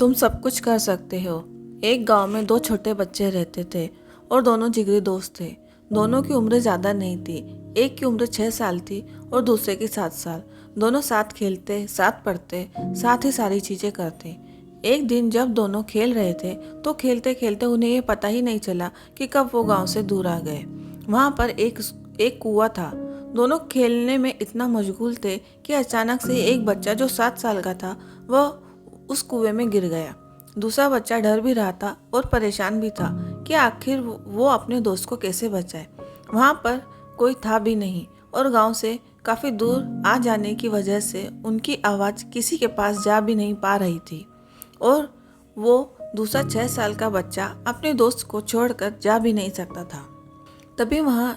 तुम सब कुछ कर सकते हो। एक गांव में दो छोटे बच्चे रहते थे और दोनों जिगरी दोस्त थे। दोनों की उम्र ज़्यादा नहीं थी। एक की उम्र 6 साल थी और दूसरे की 7 साल। दोनों साथ खेलते, साथ पढ़ते, साथ ही सारी चीज़ें करते। एक दिन जब दोनों खेल रहे थे तो खेलते खेलते उन्हें ये पता ही नहीं चला कि कब वो गांव से दूर आ गए। वहाँ पर एक कुआं था। दोनों खेलने में इतना मशगूल थे कि अचानक से एक बच्चा जो 7 साल का था वह उस कुएं में गिर गया। दूसरा बच्चा डर भी रहा था और परेशान भी था कि आखिर वो अपने दोस्त को कैसे बचाए। वहाँ पर कोई था भी नहीं और गांव से काफ़ी दूर आ जाने की वजह से उनकी आवाज़ किसी के पास जा भी नहीं पा रही थी और वो दूसरा 6 साल का बच्चा अपने दोस्त को छोड़कर जा भी नहीं सकता था। तभी वहाँ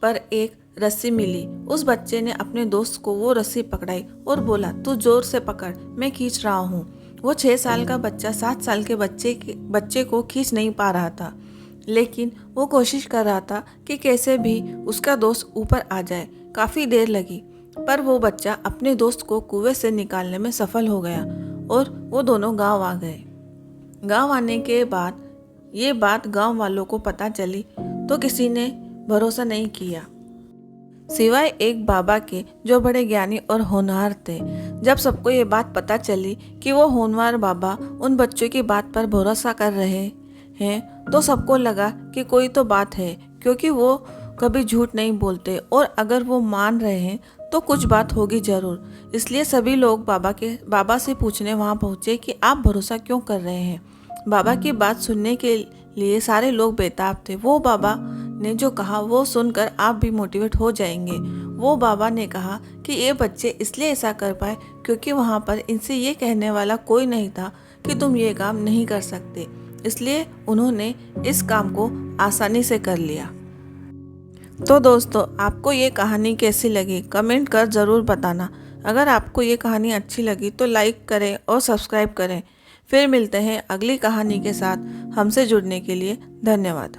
पर एक रस्सी मिली। उस बच्चे ने अपने दोस्त को वो रस्सी पकड़ाई और बोला, तू जोर से पकड़, मैं खींच रहा हूँ। वो 6 साल का बच्चा 7 साल के बच्चे को खींच नहीं पा रहा था, लेकिन वो कोशिश कर रहा था कि कैसे भी उसका दोस्त ऊपर आ जाए। काफ़ी देर लगी पर वो बच्चा अपने दोस्त को कुएं से निकालने में सफल हो गया और वो दोनों गांव आ गए। गांव आने के बाद ये बात गांव वालों को पता चली तो किसी ने भरोसा नहीं किया, सिवाय एक बाबा के जो बड़े ज्ञानी और होनहार थे। जब सबको ये बात पता चली कि वो होनहार बाबा उन बच्चों की बात पर भरोसा कर रहे हैं तो सबको लगा कि कोई तो बात है, क्योंकि वो कभी झूठ नहीं बोलते और अगर वो मान रहे हैं तो कुछ बात होगी ज़रूर। इसलिए सभी लोग बाबा से पूछने वहाँ पहुँचे कि आप भरोसा क्यों कर रहे हैं। बाबा की बात सुनने के लिए सारे लोग बेताब थे। वो बाबा ने जो कहा वो सुनकर आप भी मोटिवेट हो जाएंगे। वो बाबा ने कहा कि ये बच्चे इसलिए ऐसा कर पाए क्योंकि वहाँ पर इनसे ये कहने वाला कोई नहीं था कि तुम ये काम नहीं कर सकते, इसलिए उन्होंने इस काम को आसानी से कर लिया। तो दोस्तों, आपको ये कहानी कैसी लगी कमेंट कर ज़रूर बताना। अगर आपको ये कहानी अच्छी लगी तो लाइक करें और सब्सक्राइब करें। फिर मिलते हैं अगली कहानी के साथ। हमसे जुड़ने के लिए धन्यवाद।